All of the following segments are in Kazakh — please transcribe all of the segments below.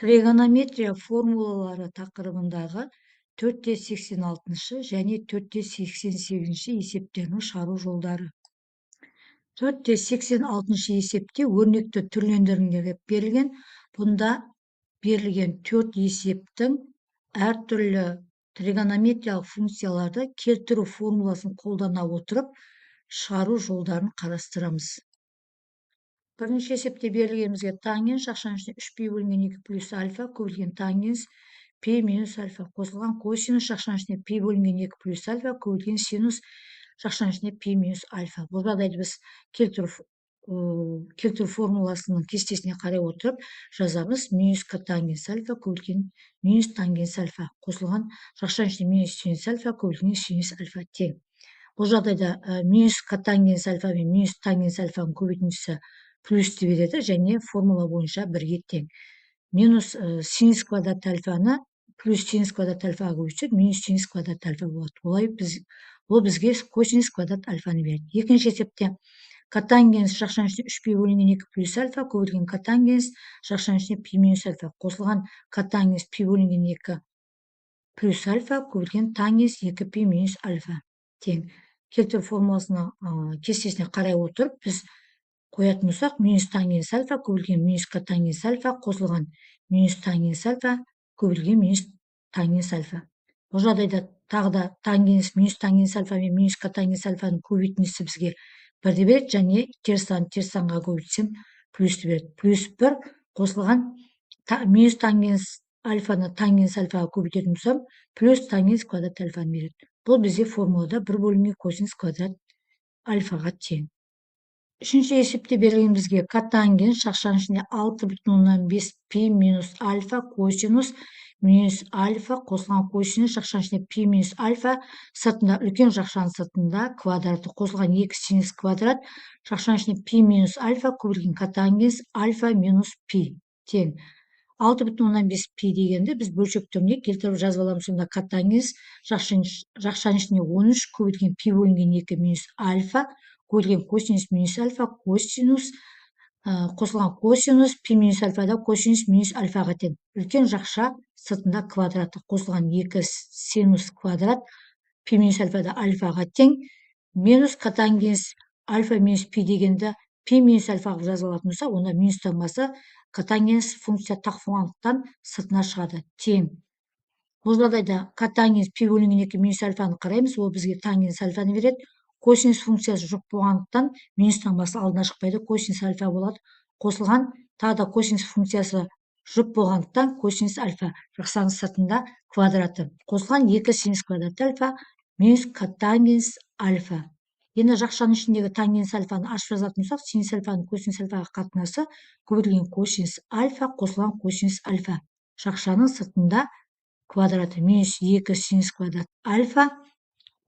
Тригонометрия формулалары тақырыбындағы 486 және 488 есептерін шығару жолдары. 486 есепте өрнекті түрлендіріңдер берілген. Бұнда берілген 4 есептің әртүрлі тригонометриялық функцияларды келтіру формуласын қолдана отырып шығару жолдарын қарастырамыз. Бірінші есепте берілгенімізге тангенс шақшаның ішіне 3π бөлінген 2 плюс альфа көбейтілген тангенс π минус альфа қосылған косинус шақшаның ішіне π бөлінген 2 плюс альфа көбейтілген синус шақшаның ішіне π минус альфа. Бұл жағдайды біз келтіру формуласының кестесіне қарай отырып жазамыз. Минус котангенс альфа көбейтілген минус тангенс альфа қосылған шақшаның ішіне минус синус альфа көбейтілген синус альфа тең. Бұл жағдайда минус котангенс альфа мен минус тангенс альфаның көбейтіндісі плюсті береді және формула бойынша бірге тең. Минус синус квадрат альфаны плюс синус квадрат альфаға көбейтсек минус синус квадрат альфа болады. Ол бізге косинус квадрат альфаны береді. Екінші есепте котангенс шақшаның ішіне 3π бөлінген 2 плюс альфа көбейтілген котангенс шақшаның ішіне π минус альфа қосылған котангенс π бөлінген 2 плюс альфа көбейтілген тангенс 2π минус альфа тең. Келтіру формуласына кестесіне қарай отырып біз қоятын болсақ, минус тангенс альфа көбейтілген минус котангенс альфа қосылған минус тангенс альфа көбейтілген минус тангенс альфа. Бұл жағдайда тағы да тангенс минус тангенс альфа мен минус котангенс альфаның көбейтіндісі бізге бірді береді және теріс санға көбейтсем плюсті береді. Плюс 1 қосылған минус тангенс альфаны тангенс альфаға көбейтетін болсам плюс тангенс квадрат альфаны береді. Бұл бізде формулада 1 бөлінген косинус квадрат альфаға тең. Үшінші есепте берілген бізге котангенс шақшаның ішіне 6,5 π минус альфа косинус минус альфа қосылған косинус шақшаның ішіне π минус альфа сыртында үлкен шақшаның сыртында квадраты қосылған 2 синус квадрат шақшаның ішіне π минус альфа көбейтілген котангенс альфа минус π тең. 6,5 π дегенді біз бөлшек түріне келтіріп жазып аламыз. Сонда котангенс шақшаның ішіне 13 көбейтілген π бөлінген 2 минус альфа көбейтілген косинус минус альфа косинус қосылған косинус π минус альфада косинус минус альфаға тең. Үлкен жақша сыртында квадраты қосылған 2 синус квадрат π минус альфада альфаға тең. Минус котангенс альфа минус π дегенді π минус альфаға жазып алатын болса, онда минустан басы котангенс функция тақ болғандықтан сыртына шығады тең. Бұл жағдайда котангенс π бөлінген 2 минус альфаны қараймыз, ол бізге тангенс альфаны береді. Косинус функциясы жоқ болғандықтан минустан басы алдына шықпайды, косинус альфа болады. Қосылған тағы да косинус функциясы жоқ болғандықтан косинус альфа жақшаның сыртында квадраты қосылған 2 синус квадрат альфа минус котангенс альфа. Енді жақшаның ішіндегі тангенс альфаны ашып жазатын болсақ, синус альфаның косинус альфаға қатынасы көбейтілген косинус альфа қосылған косинус альфа. Жақшаның сыртында квадраты минус 2 синус квадрат альфа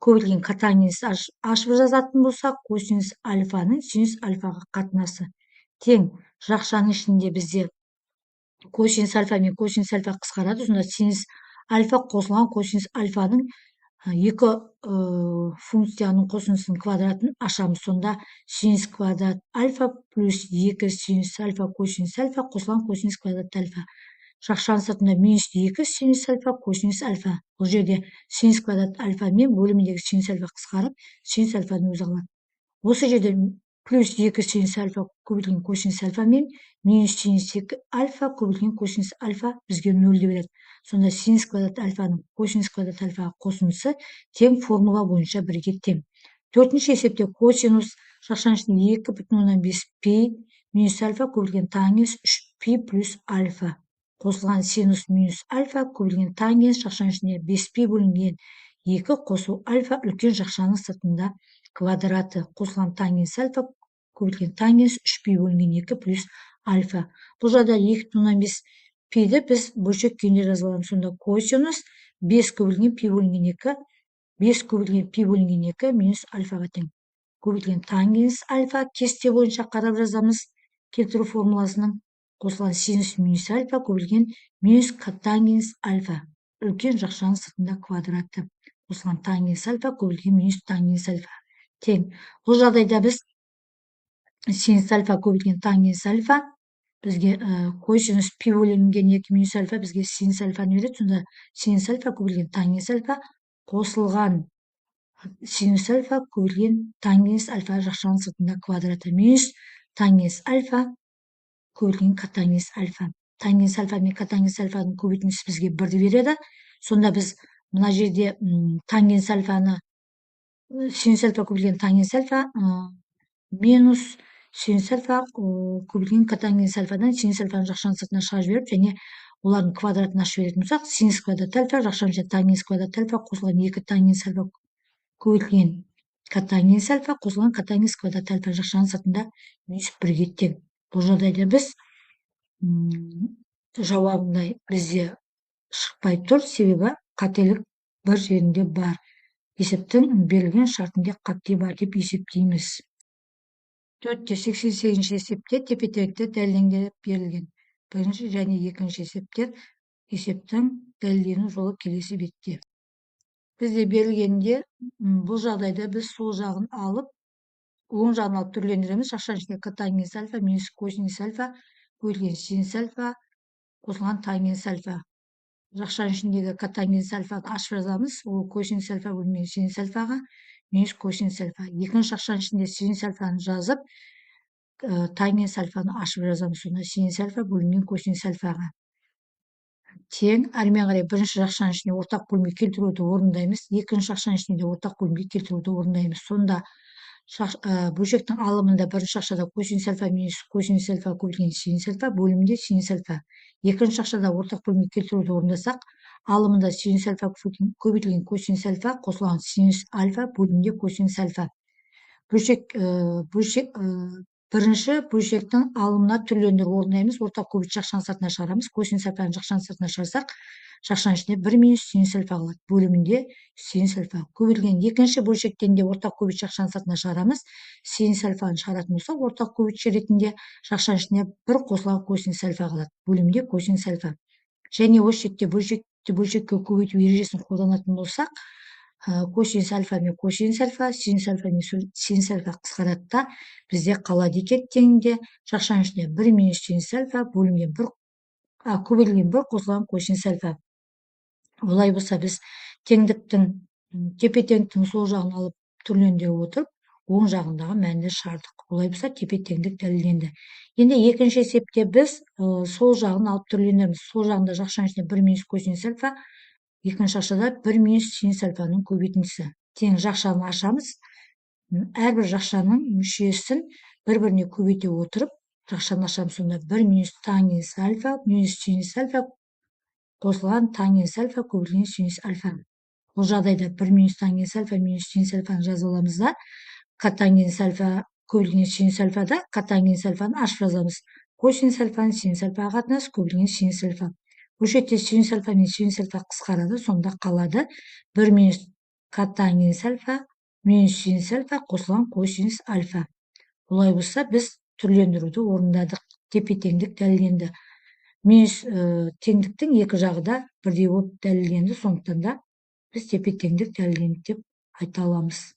көбейтілген котангенс ашып жазатын болсақ, косинус альфаның синус альфаға қатынасы тең. Жақшаның ішінде бізде косинус альфа мен косинус альфа қысқарады. Сонда синус альфа қосылған косинус альфаның екі функцияның қосындысының квадратын ашамыз. Сонда синус квадрат альфа плюс 2 синус альфа косинус альфа қосылған косинус квадрат альфа. Жақшаның сыртында минус 2 синус альфа косинус альфа. Бұл жерде синус квадрат альфа мен бөліміндегі синус альфа қысқарып, синус альфаны өзі алады. Осы жерде плюс 2 синус альфа көбейтілген косинус альфа мен минус синус 2 альфа көбейтілген косинус альфа бізге 0 береді. Сонда синус квадрат альфаның косинус квадрат альфаға қосындысы тең формула бойынша бірге тең. Төртінші есепте косинус шақшаның ішінде 2,5 π минус альфа көбейтілген тангенс 3π плюс альфа қосылған синус минус альфа көбейтілген тангенс шақшаның ішіне 5π бөлінген 2 қосу альфа үлкен жақшаның сыртында квадраты қосылған тангенс альфа көбейтілген тангенс 3π бөлінген 2 плюс альфа. Бұл жағдайда 2,5 пиді біз бөлшек күйінде жазып аламыз. Сонда косинус 5 көбейтілген π бөлінген 2 5 көбейтілген π бөлінген 2 минус альфаға тең. Көбейтілген тангенс альфа кесте бойынша қарап жазамыз. Келтіру формуласының қосылған синус минус альфа көбейтілген минус котангенс альфа үлкен жақшаның сыртында квадраты қосылған тангенс альфа көбейтілген минус тангенс альфа тең. Бұл жағдайда біз синус альфа көбейтілген тангенс альфа бізге косинус пи бөлінген 2 минус альфа бізге синус альфаны береді. Сонда синус альфа көбейтілген тангенс альфа қосылған синус альфа көбейтілген тангенс альфа жақ жағының сыртында квадраты минус тангенс альфа көбейтілген котангенс альфа. Тангенс альфа мен котангенс альфаның көбейтіндісі бізге 1-ді береді. Сонда біз мына жерде тангенс альфаны синус альфа көбейтілген тангенс альфа минус синус альфа көбейтілген котангенс альфадан синус альфаны жақ жағының сыртына шығарып жіберіп, және олардың квадратын ашып беретін болсақ, синус квадрат альфа жақ жағында тангенс квадрат альфа қосылған 2 тангенс альфа көбейтілген котангенс альфа қосылған котангенс квадрат альфа жақ жағының сыртында минус 1-ге тең. Бұл жағдайда біз жауабында бізде шықпай тұр, себебі қателік бір жерінде бар. Есептің берілген шартында қате бар деп есептейміз. 4-88 есепте тепе-теңдікті дәлелденіп берілген. Бірінші және екінші есептер есептің дәлелдену жолы келесі бетте. Бізде берілгенде бұл жағдайда біз сол жағын алып, оң жағын алып түрлендіреміз. Жақ жағында котангенс альфа минус косинус альфа көбейтілген синус альфа қосылған тангенс альфа. Жақ жағының ішіндегі котангенс альфаны ашып жазамыз. Ол косинус альфа бөлінген синус альфаға минус косинус альфа. Екінші жақ жағының ішінде синус альфаны жазып, тангенс альфаны ашып жазамыз. Сонда синус альфа бөлінген косинус альфаға тең. Әрмен қарай бірінші жақ жағының ішіне ортақ бөлме келтіруді орындаймыз. Екінші жақ жағының ішіне ортақ бөлме келтіруді орындаймыз. Сонда бөлшектің алымында бірінші шақшада косинус альфа минус косинус альфа көбейтілген синус альфа бөлімінде синус альфа. Екінші шақшада ортақ бөлме келтіруді орындасақ, алымында синус альфа көбейтілген косинус альфа қосылған синус альфа бөлімінде косинус альфа. Бірінші бөлшектің алымына түрлендіріп орындаймыз. Ортақ көбейт жақ жағының сыртына шығарамыз. Косинус альфаны жақ жағының сыртына шығарсақ, жақ жағының ішінде 1 минус синус альфа қалады. Бөлімінде синус альфа. Көбейтілген екінші бөлшектен де ортақ көбейт жақ жағының сыртына шығарамыз. Синус альфаны шығаратын болсақ, ортақ көбейтші ретінде жақ жағының ішіне 1 қосылған косинус альфа қалады. Бөлімінде косинус альфа. Және осы жерде бөлшекке көбейту ережесін қолданатын болсақ, косинус альфа мен косинус альфа, синус альфа мен синус альфа қысқарады да бізде қалады екен теңінде жақ жағының ішінде 1 минус синус альфа бөлінген көбейтілген 1 қосылған косинус альфа. Олай болса біз теңдіктің тепе-теңдіктің сол жағын алып түрлендіре отырып, оң жағындағы мәнді шығардық. Олай болса тепе-теңдік дәлелденді. Енді екінші есепте біз сол жағын алып түрлендіреміз. Сол жағында жақ жағының ішінде 1 минус косинус альфа, екінші шақшада 1 минус синус альфаның көбейтіндісі. Тең жақ жағын ашамыз. Әрбір жақ жағының мүшесін бір-біріне көбейте отырып, жақ жағын ашамыз. Сонда 1 минус тангенс альфа минус синус альфа қосылған тангенс альфа көбейтілген синус альфа. Бұл жағдайда 1 минус тангенс альфа минус синус альфаны жазып аламыз да, котангенс альфа көбейтілген синус альфада котангенс альфаны ашып жазамыз. Косинус альфаны синус альфаға қатынас көбейтілген синус альфа. Бұл жерде синус альфа мен синус альфа қысқарады, сонда қалады 1 минус котангенс альфа минус синус альфа қосылған косинус альфа. Олай болса біз түрлендіруді орындадық. Тепе-теңдік дәлелденді. Минус теңдіктің екі жағы да бірдей болып дәлелденді. Сондықтан да біз тепе-теңдік дәлелденді деп айта аламыз.